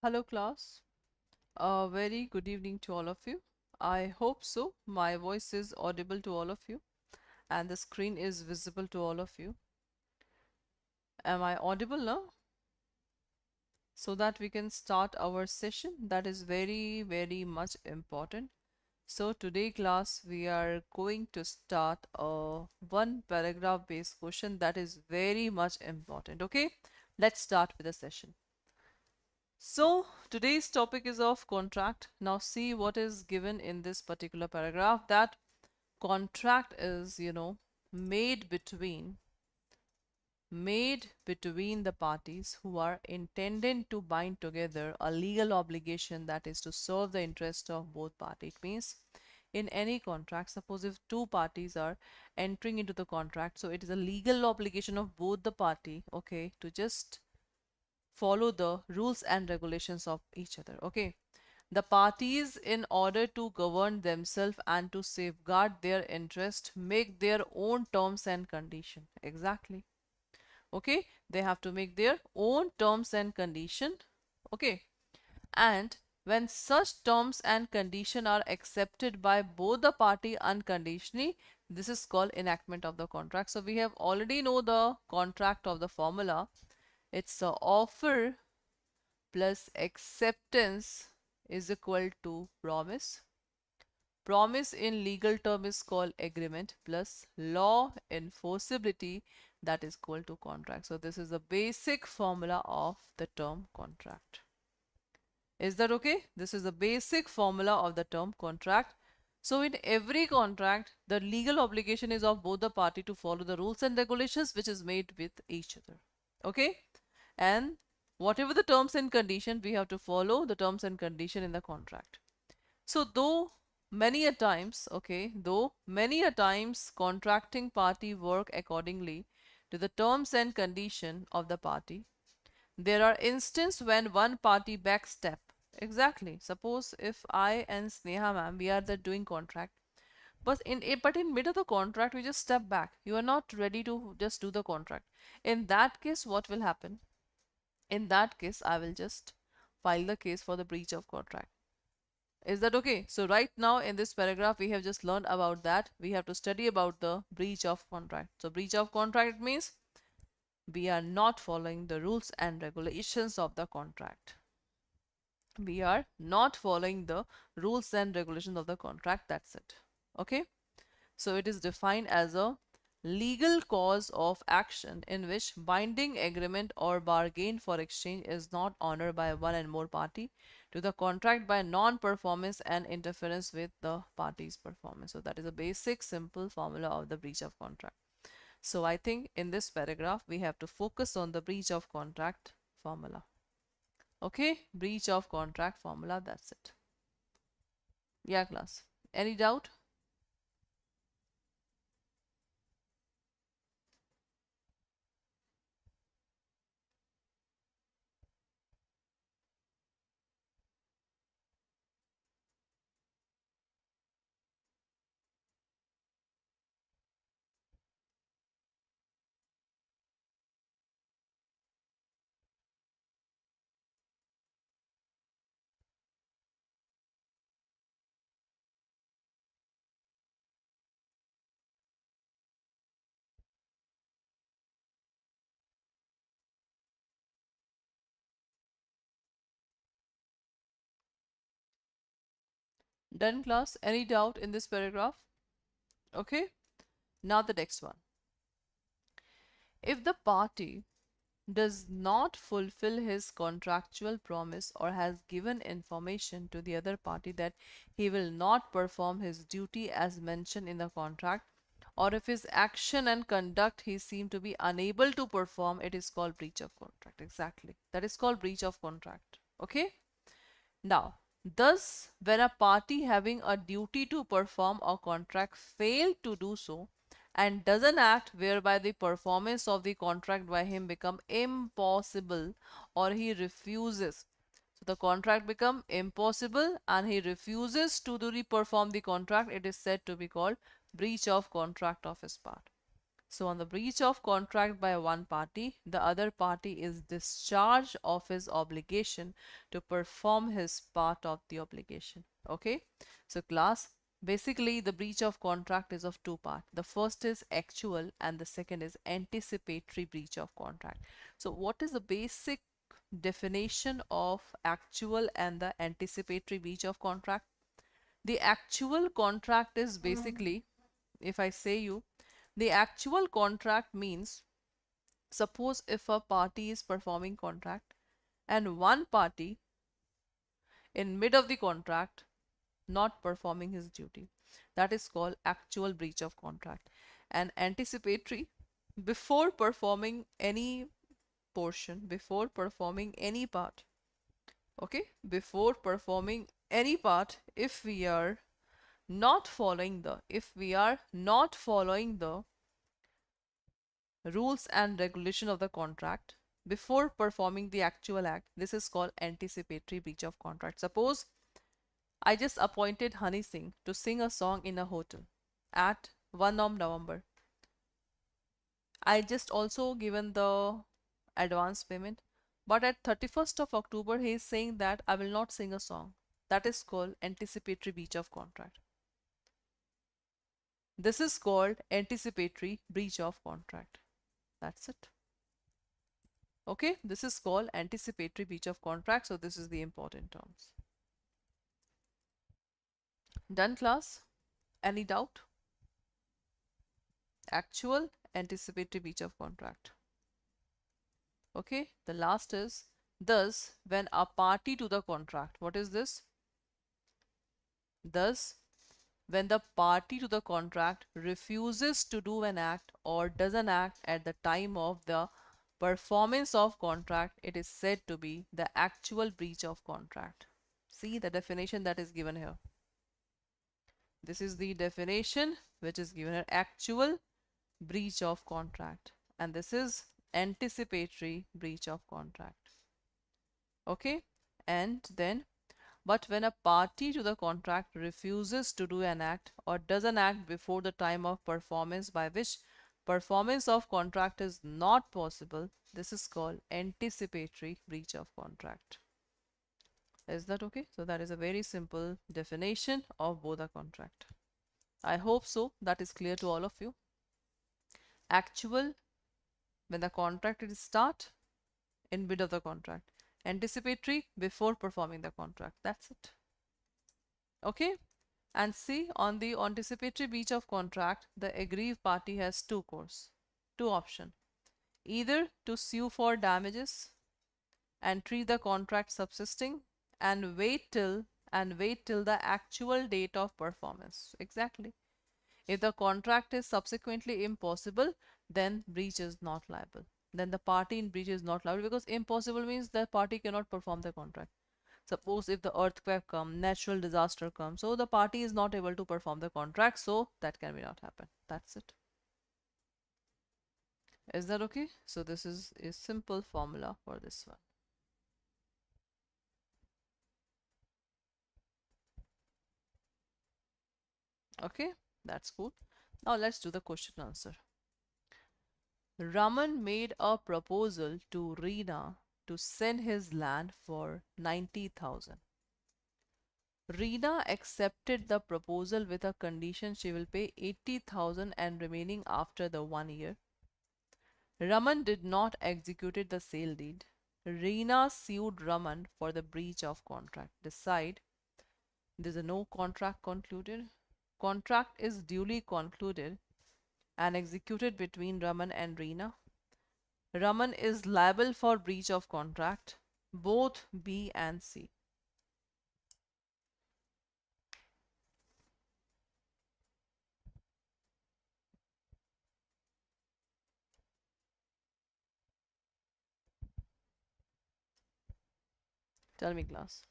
Hello class, a very good evening to all of you. I hope so. My voice is audible to all of you and the screen is visible to all of you. Am I audible now? So that we can start our session. That is very much important. So today class we are going to start a one paragraph based question that is very much important. Okay, let's start with the session. So today's topic is of contract. Now see what is given in this particular paragraph, that contract is, made between the parties who are intending to bind together a legal obligation that is to serve the interest of both parties. It means in any contract, suppose if two parties are entering into the contract, so it is a legal obligation of both the party, okay, to just follow the rules and regulations of each other. Okay, the parties, in order to govern themselves and to safeguard their interest, make their own terms and condition. Exactly. Okay, they have to make their own terms and condition. Okay, and when such terms and condition are accepted by both the party unconditionally, this is called enactment of the contract. So we have already know the contract of the formula. It's a offer plus acceptance is equal to promise. Promise in legal term is called agreement, plus law enforceability, that is equal to contract. So this is the basic formula of the term contract. Is that okay? This is the basic formula of the term contract. So in every contract, the legal obligation is of both the party to follow the rules and regulations which is made with each other. Okay? And whatever the terms and condition, we have to follow the terms and condition in the contract. So though many a times contracting party work accordingly to the terms and condition of the party, there are instances when one party backstep. Exactly. Suppose if I and Sneha ma'am, we are the doing contract, but in mid of the contract we just step back. You are not ready to just do the contract. In that case, what will happen? In that case, I will just file the case for the breach of contract. Is that okay? So right now in this paragraph, we have just learned about that. We have to study about the breach of contract. So breach of contract means we are not following the rules and regulations of the contract. We are not following the rules and regulations of the contract. That's it. Okay. So it is defined as a legal cause of action in which binding agreement or bargain for exchange is not honored by one and more party to the contract by non-performance and interference with the party's performance. So that is a basic simple formula of the breach of contract. So I think in this paragraph we have to focus on the breach of contract formula. Okay, breach of contract formula, that's it. Yeah, class. Any doubt? Done, class? Any doubt in this paragraph? Okay, now the next one. If the party does not fulfill his contractual promise or has given information to the other party that he will not perform his duty as mentioned in the contract, or if his action and conduct he seem to be unable to perform, it is called breach of contract. Exactly. That is called breach of contract. Okay. Now, thus, when a party having a duty to perform a contract fail to do so and doesn't act, whereby the performance of the contract by him become impossible, or he refuses. So the contract become impossible and he refuses to perform the contract, it is said to be called breach of contract of his part. So on the breach of contract by one party, the other party is discharged of his obligation to perform his part of the obligation. Okay, so class, basically the breach of contract is of two parts. The first is actual and the second is anticipatory breach of contract. So what is the basic definition of actual and the anticipatory breach of contract? The actual contract is basically, if I say you, the actual contract means, suppose if a party is performing contract and one party in mid of the contract not performing his duty, that is called actual breach of contract. And anticipatory, before performing any portion, before performing any part, okay, before performing any part, if we are not following the rules and regulation of the contract before performing the actual act, this is called anticipatory breach of contract. Suppose I just appointed Honey Singh to sing a song in a hotel at 1 of November. I just also given the advance payment, but at 31st of October he is saying that I will not sing a song. That is called anticipatory breach of contract. This is called anticipatory breach of contract. That's it. Okay, this is called anticipatory breach of contract. So this is the important terms. Done, class? Any doubt? Actual, anticipatory breach of contract. Okay, the last is, thus when a party to the contract, what is this? Thus when the party to the contract refuses to do an act or does an act at the time of the performance of contract, it is said to be the actual breach of contract. See the definition that is given here. This is the definition which is given here: actual breach of contract, and this is anticipatory breach of contract. Okay, and then, but when a party to the contract refuses to do an act or does an act before the time of performance by which performance of contract is not possible, this is called anticipatory breach of contract. Is that okay? So that is a very simple definition of both a contract. I hope so that is clear to all of you. Actual, when the contract is start, in bid of the contract. Anticipatory, before performing the contract. That's it. Okay. And see, on the anticipatory breach of contract, the aggrieved party has two options. Either to sue for damages and treat the contract subsisting and wait till the actual date of performance. Exactly. If the contract is subsequently impossible, then breach is not liable. Then the party in breach is not liable, because impossible means the party cannot perform the contract. Suppose if the earthquake comes, natural disaster comes, so the party is not able to perform the contract, so that can be not happen. That's it. Is that okay? So this is a simple formula for this one. Okay, that's cool. Now let's do the question answer. Raman made a proposal to Reena to sell his land for 90,000. Reena accepted the proposal with a condition: she will pay 80,000 and remaining after the 1 year. Raman did not execute the sale deed. Reena sued Raman for the breach of contract. Decide. There is no contract concluded. Contract is duly concluded and executed between Raman and Reena. Raman is liable for breach of contract. Both B and C. Tell me, class.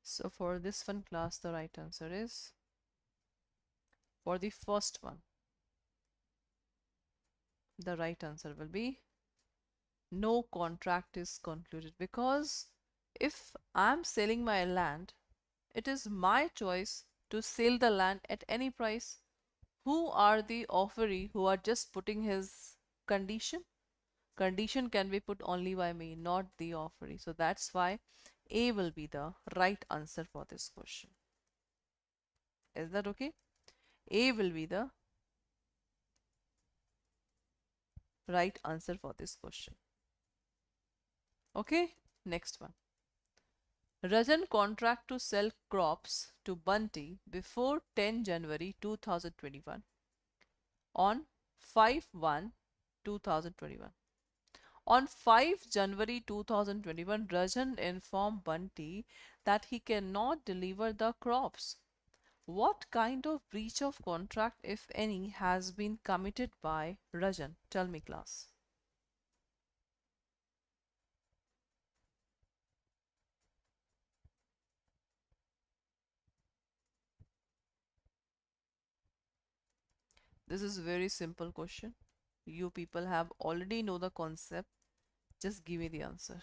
So for this one class, the right answer is for the first one. The right answer will be no contract is concluded, because if I'm selling my land, it is my choice to sell the land at any price. Who are the offeree who are just putting his condition? Condition can be put only by me, not the offeree. So that's why A will be the right answer for this question. Is that okay? A will be the right answer for this question. Okay, next one. Rajan contract to sell crops to Bunty before 10 January 2021 on 5/1/2021. On 5 January 2021, Rajan informed Bunty that he cannot deliver the crops. What kind of breach of contract, if any, has been committed by Rajan? Tell me, class. This is a very simple question. You people have already know the concept. Just give me the answer.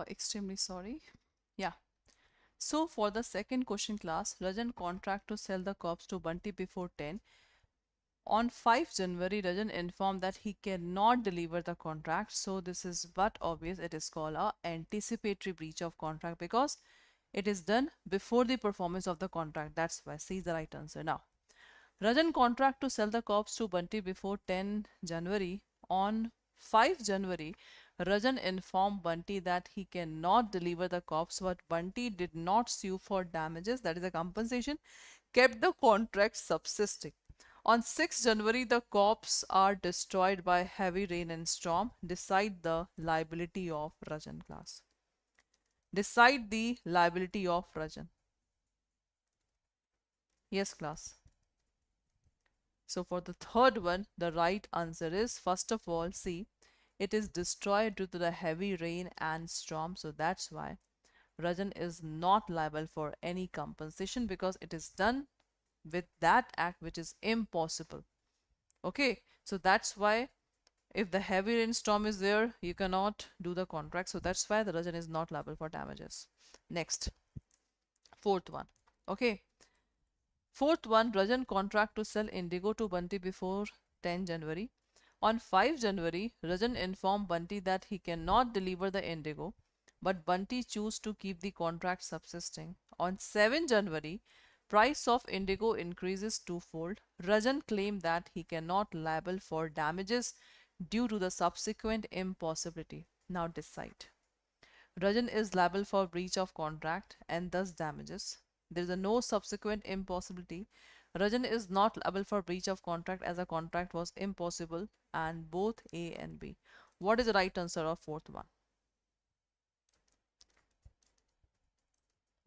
Extremely sorry. Yeah. So for the second question class, Rajan contract to sell the corpse to Bunty before 10. On 5 January, Rajan informed that he cannot deliver the contract. So this is but obvious. It is called a anticipatory breach of contract because it is done before the performance of the contract. That's why C is the right answer. Now, Rajan contract to sell the corpse to Bunty before 10 January. On 5 January, Rajan informed Bunty that he cannot deliver the corpse, but Bunty did not sue for damages, that is a compensation, kept the contract subsisting. On 6 January, the corpse are destroyed by heavy rain and storm. Decide the liability of Rajan class. Decide the liability of Rajan. Yes, class. So for the third one, the right answer is, first of all, C. It is destroyed due to the heavy rain and storm. So that's why Rajan is not liable for any compensation because it is done with that act which is impossible. Okay, so that's why if the heavy rainstorm is there, you cannot do the contract. So that's why the Rajan is not liable for damages. Next, fourth one. Okay, fourth one, Rajan contract to sell indigo to Bunty before 10 January. On 5 January, Rajan informed Bunty that he cannot deliver the indigo, but Bunty chose to keep the contract subsisting. On 7 January, price of indigo increases twofold. Rajan claimed that he cannot liable for damages due to the subsequent impossibility. Now decide. Rajan is liable for breach of contract and thus damages. There is a no subsequent impossibility. Rajan is not liable for breach of contract as a contract was impossible, and both A and B. What is the right answer of fourth one?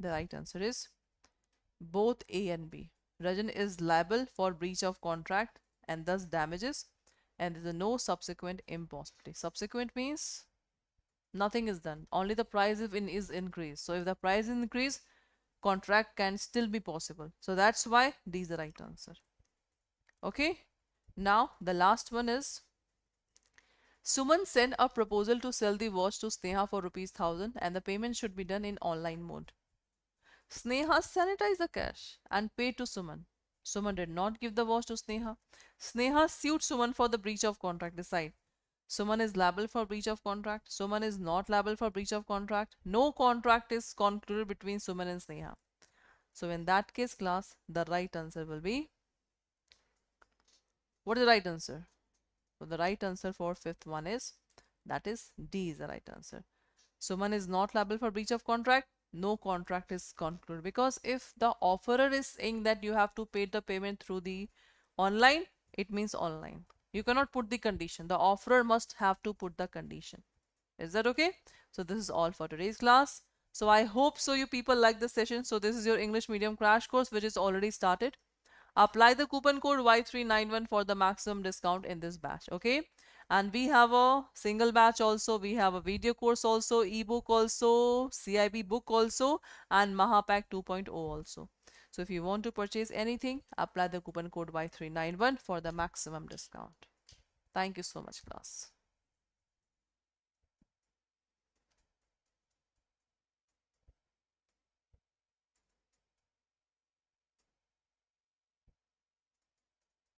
The right answer is both A and B. Rajan is liable for breach of contract and thus damages, and there is a no subsequent impossibility. Subsequent means nothing is done. Only the price is increased. So if the price increase, contract can still be possible. So that's why D is the right answer. Okay. Now the last one is, Suman sent a proposal to sell the watch to Sneha for ₹1000 and the payment should be done in online mode. Sneha sanitized the cash and paid to Suman. Suman did not give the watch to Sneha. Sneha sued Suman for the breach of contract. Decide. Suman is liable for breach of contract. Suman is not liable for breach of contract. No contract is concluded between Suman and Sneha. So in that case, class, the right answer will be, what is the right answer? So the right answer for fifth one is, that is D is the right answer. Suman is not liable for breach of contract. No contract is concluded because if the offerer is saying that you have to pay the payment through the online, it means online. You cannot put the condition. The offerer must have to put the condition. Is that okay? So this is all for today's class. So I hope so you people like this session. So this is your English medium crash course which is already started. Apply the coupon code Y391 for the maximum discount in this batch. Okay. And we have a single batch also. We have a video course also, ebook also, CAIIB book also, and Mahapack 2.0 also. So if you want to purchase anything, apply the coupon code Y391 for the maximum discount. Thank you so much, class.